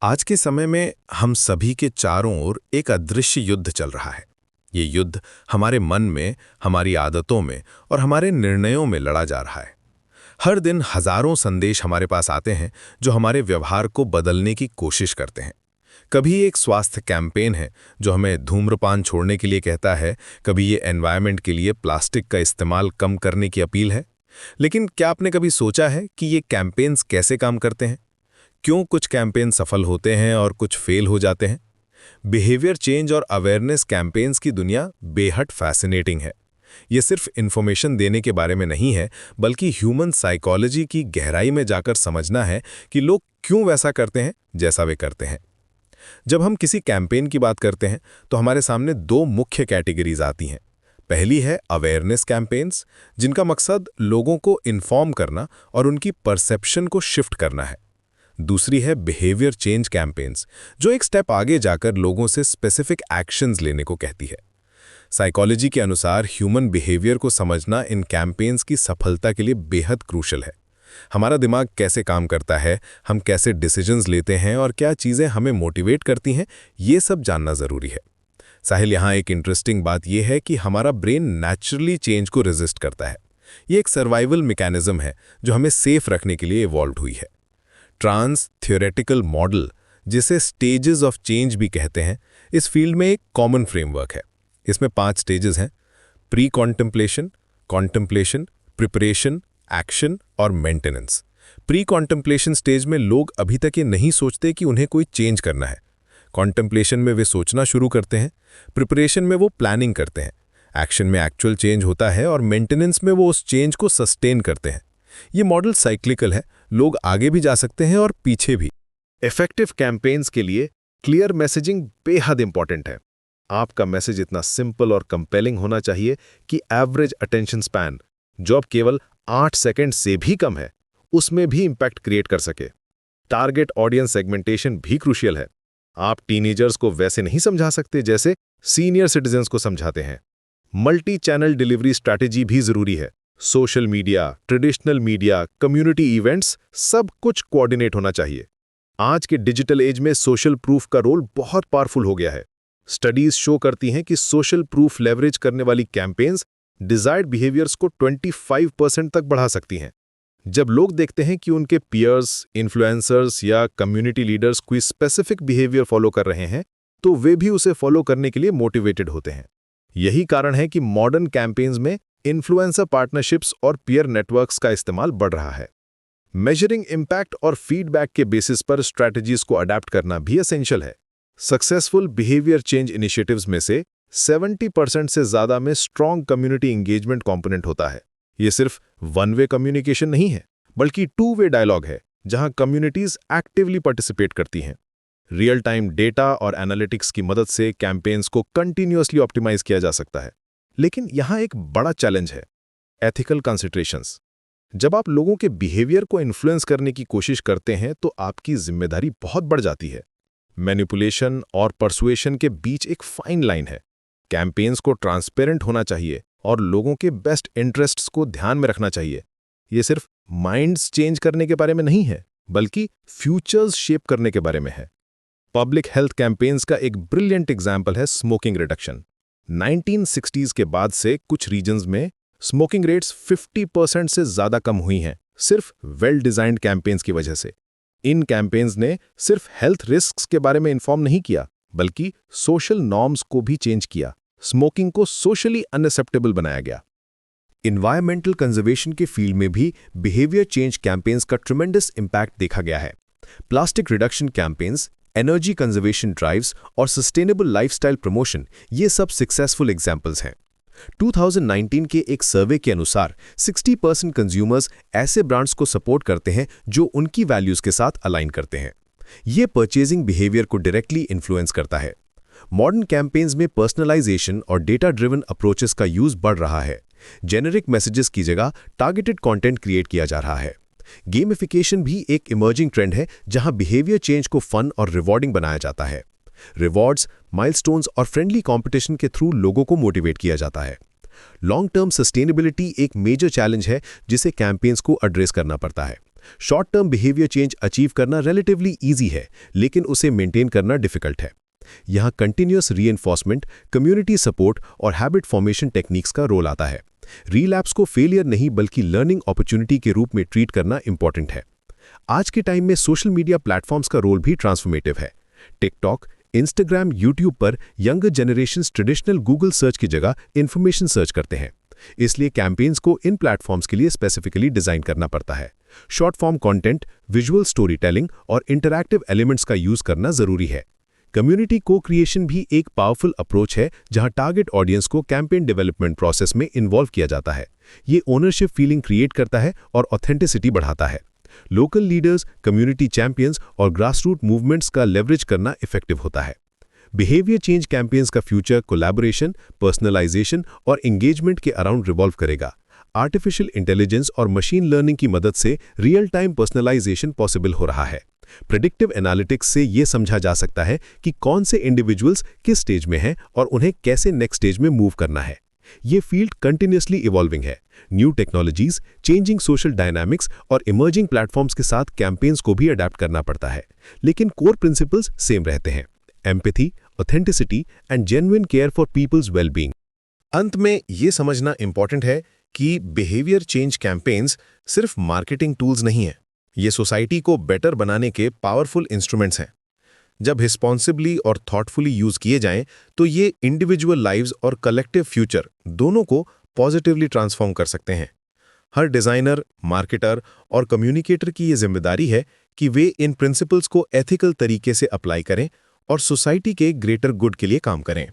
आज के समय में हम सभी के चारों ओर एक अदृश्य युद्ध चल रहा है। ये युद्ध हमारे मन में, हमारी आदतों में और हमारे निर्णयों में लड़ा जा रहा है। हर दिन हजारों संदेश हमारे पास आते हैं जो हमारे व्यवहार को बदलने की कोशिश करते हैं। कभी एक स्वास्थ्य कैंपेन है जो हमें धूम्रपान छोड़ने के लिए कहता है, कभी ये एनवायरनमेंट के लिए प्लास्टिक का इस्तेमाल कम करने की अपील है। लेकिन क्या आपने कभी सोचा है कि ये कैंपेन्स कैसे काम करते हैं? क्यों कुछ कैंपेन सफल होते हैं और कुछ फेल हो जाते हैं? बिहेवियर चेंज और अवेयरनेस कैंपेन्स की दुनिया बेहद फैसिनेटिंग है। ये सिर्फ इन्फॉर्मेशन देने के बारे में नहीं है, बल्कि ह्यूमन साइकोलॉजी की गहराई में जाकर समझना है कि लोग क्यों वैसा करते हैं जैसा वे करते हैं। जब हम किसी कैंपेन की बात करते हैं तो हमारे सामने दो मुख्य कैटेगरीज आती हैं। पहली है अवेयरनेस कैंपेन्स, जिनका मकसद लोगों को इन्फॉर्म करना और उनकी परसेप्शन को शिफ्ट करना है। दूसरी है बिहेवियर चेंज कैंपेन्स, जो एक स्टेप आगे जाकर लोगों से स्पेसिफिक एक्शंस लेने को कहती है। साइकोलॉजी के अनुसार ह्यूमन बिहेवियर को समझना इन कैंपेन्स की सफलता के लिए बेहद क्रूशल है। हमारा दिमाग कैसे काम करता है, हम कैसे डिसीजंस लेते हैं और क्या चीज़ें हमें मोटिवेट करती हैं, ये सब जानना ज़रूरी है। साहिल, यहाँ एक इंटरेस्टिंग बात यह है कि हमारा ब्रेन नेचुरली चेंज को रेजिस्ट करता है। ये एक सर्वाइवल मैकेनिज्म है जो हमें सेफ रखने के लिए इवॉल्व हुई है। ट्रांस थ्योरेटिकल मॉडल, जिसे स्टेजेस ऑफ चेंज भी कहते हैं, इस फील्ड में एक कॉमन फ्रेमवर्क है। इसमें 5 स्टेजेस हैं: pre contemplation, contemplation, preparation, action और मेंटेनेंस। प्री कॉन्टेम्पलेशन स्टेज में लोग अभी तक ये नहीं सोचते कि उन्हें कोई चेंज करना है। कॉन्टेम्पलेशन में वे सोचना शुरू करते हैं, प्रिपरेशन में वो प्लानिंग करते हैं, एक्शन में एक्चुअल चेंज होता है और मेंटेनेंस में वो उस चेंज को सस्टेन करते हैं। ये मॉडल साइक्लिकल है, लोग आगे भी जा सकते हैं और पीछे भी। इफेक्टिव कैंपेन्स के लिए क्लियर मैसेजिंग बेहद इंपॉर्टेंट है। आपका मैसेज इतना सिंपल और कंपेलिंग होना चाहिए कि एवरेज अटेंशन स्पैन, जो अब केवल 8 सेकंड से भी कम है, उसमें भी इंपैक्ट क्रिएट कर सके। टारगेट ऑडियंस सेगमेंटेशन भी क्रूशियल है। आप टीनेजर्स को वैसे नहीं समझा सकते जैसे सीनियर सिटीजन्स को समझाते हैं। मल्टी चैनल डिलीवरी स्ट्रैटेजी भी जरूरी है। Social media, traditional media, community events, सब कुछ कोऑर्डिनेट होना चाहिए। आज के डिजिटल एज में सोशल प्रूफ का रोल बहुत पावरफुल हो गया है। स्टडीज शो करती हैं कि सोशल प्रूफ लेवरेज करने वाली कैंपेन्स डिजायर्ड बिहेवियर्स को 25% तक बढ़ा सकती हैं। जब लोग देखते हैं कि उनके पीयर्स, इन्फ्लुएंसर्स या कम्युनिटी लीडर्स कोई स्पेसिफिक बिहेवियर फॉलो कर रहे हैं, तो वे भी उसे फॉलो करने के लिए मोटिवेटेड होते हैं। यही कारण है कि मॉडर्न कैंपेन्स में इन्फ्लुएंसर पार्टनरशिप्स और पीयर नेटवर्क्स का इस्तेमाल बढ़ रहा है। मेजरिंग इम्पैक्ट और फीडबैक के बेसिस पर स्ट्रैटेजीज को अडैप्ट करना भी एसेंशियल है। सक्सेसफुल बिहेवियर चेंज इनिशिएटिव्स में से 70% से ज़्यादा में स्ट्रॉन्ग कम्युनिटी एंगेजमेंट कंपोनेंट होता है। ये सिर्फ वन वे कम्युनिकेशन नहीं है, बल्कि 2 वे डायलॉग है, जहां कम्युनिटीज एक्टिवली पार्टिसिपेट करती हैं। रियल टाइम डेटा और एनालिटिक्स की मदद से कैंपेन्स को कंटिन्यूअसली ऑप्टिमाइज किया जा सकता है। लेकिन यहां एक बड़ा चैलेंज है, एथिकल कंसिडरेशंस। जब आप लोगों के बिहेवियर को इन्फ्लुएंस करने की कोशिश करते हैं तो आपकी जिम्मेदारी बहुत बढ़ जाती है। मैनिपुलेशन और परसुएशन के बीच एक फाइन लाइन है। कैंपेन्स को ट्रांसपेरेंट होना चाहिए और लोगों के बेस्ट इंटरेस्ट्स को ध्यान में रखना चाहिए। ये सिर्फ माइंड्स चेंज करने के बारे में नहीं है, बल्कि फ्यूचर्स शेप करने के बारे में है। पब्लिक हेल्थ कैंपेन्स का एक ब्रिलियंट एग्जाम्पल है स्मोकिंग रिडक्शन। 1960s के बाद से कुछ रीजन्स में स्मोकिंग रेट्स 50% से ज़्यादा कम हुई हैं, सिर्फ वेल डिजाइंड कैंपेन्स की वजह से। इन कैंपेन्स ने सिर्फ हेल्थ रिस्क्स के बारे में इन्फॉर्म नहीं किया, बल्कि सोशल नॉर्म्स को भी चेंज किया। स्मोकिंग को सोशली अनएक्सेप्टेबल बनाया गया। इन्वायरमेंटल कंजर्वेशन के फील्ड में भी बिहेवियर चेंज कैंपेन्स का ट्रिमेंडस इम्पैक्ट देखा गया है। Plastic reduction campaigns, energy conservation drives और सस्टेनेबल लाइफस्टाइल प्रमोशन, ये सब सक्सेसफुल एग्जाम्पल्स हैं। 2019 के एक सर्वे के अनुसार 60% कंज्यूमर्स ऐसे ब्रांड्स को सपोर्ट करते हैं जो उनकी वैल्यूज के साथ अलाइन करते हैं। ये परचेजिंग बिहेवियर को डायरेक्टली इन्फ्लुएंस करता है। मॉडर्न कैंपेन्स में पर्सनलाइजेशन और डेटा ड्रिवन अप्रोचेस का यूज बढ़ रहा है। जेनेरिक मैसेजेस की जगह टारगेटेड कंटेंट क्रिएट किया जा रहा है। गेमिफिकेशन भी एक इमर्जिंग ट्रेंड है, जहां बिहेवियर चेंज को फन और रिवॉर्डिंग बनाया जाता है। रिवॉर्ड्स, माइलस्टोन्स और फ्रेंडली कंपटीशन के थ्रू लोगों को मोटिवेट किया जाता है। लॉन्ग टर्म सस्टेनेबिलिटी एक मेजर चैलेंज है जिसे कैंपेन्स को एड्रेस करना पड़ता है। Short term behaviour change achieve करना रिलेटिवली ईजी है, लेकिन उसे मेंटेन करना डिफिकल्ट है। यहाँ कंटिन्यूअस रीइंफोर्समेंट, कम्युनिटी सपोर्ट और हैबिट फॉर्मेशन टेक्निक्स का रोल आता है। रीलैप्स को फेलियर नहीं बल्कि लर्निंग अपॉर्चुनिटी के रूप में ट्रीट करना इंपॉर्टेंट है। आज के टाइम में सोशल मीडिया प्लेटफॉर्म्स का रोल भी ट्रांसफॉर्मेटिव है। टिकटॉक, इंस्टाग्राम, यूट्यूब पर younger generations traditional Google search की जगह इंफॉर्मेशन सर्च करते हैं। इसलिए कैंपेन्स को इन प्लेटफॉर्म्स के लिए स्पेसिफिकली डिजाइन करना पड़ता है। Short form content, visual story telling और इंटरैक्टिव एलिमेंट्स का यूज करना जरूरी है। कम्युनिटी को क्रिएशन भी एक पावरफुल अप्रोच है, जहां टारगेट ऑडियंस को कैंपेन डेवलपमेंट प्रोसेस में इन्वॉल्व किया जाता है। ये ओनरशिप फीलिंग क्रिएट करता है और ऑथेंटिसिटी बढ़ाता है। लोकल लीडर्स, कम्युनिटी चैंपियंस और ग्रासरूट मूवमेंट्स का लेवरेज करना इफेक्टिव होता है। बिहेवियर चेंज कैंपेन्स का फ्यूचर कोलैबोरेशन, पर्सनलाइजेशन और एंगेजमेंट के अराउंड रिवॉल्व करेगा। आर्टिफिशियल इंटेलिजेंस और मशीन लर्निंग की मदद से रियल टाइम पर्सनलाइजेशन पॉसिबल हो रहा है। प्रेडिक्टिव एनालिटिक्स से ये समझा जा सकता है कि कौन से इंडिविजुअल्स किस स्टेज में हैं और उन्हें कैसे नेक्स्ट स्टेज में मूव करना है। ये फील्ड कंटिन्यूअसली इवॉल्विंग है। New technologies, changing social dynamics और इमर्जिंग प्लेटफॉर्म्स के साथ कैंपेन्स को भी अडैप्ट करना पड़ता है, लेकिन कोर प्रिंसिपल्स सेम रहते हैं: empathy, authenticity and genuine care for peoples wellbeing. अंत में ये समझना इंपॉर्टेंट है कि बिहेवियर चेंज कैंपेन्स सिर्फ मार्केटिंग टूल्स नहीं हैं, ये सोसाइटी को बेटर बनाने के पावरफुल इंस्ट्रूमेंट्स हैं। जब रिस्पॉन्सिबली और थॉटफुली यूज किए जाएं, तो ये इंडिविजुअल लाइव्स और कलेक्टिव फ्यूचर दोनों को पॉजिटिवली ट्रांसफॉर्म कर सकते हैं। हर डिजाइनर, मार्केटर और कम्युनिकेटर की ये जिम्मेदारी है कि वे इन प्रिंसिपल्स को एथिकल तरीके से अप्लाई करें और सोसाइटी के ग्रेटर गुड के लिए काम करें।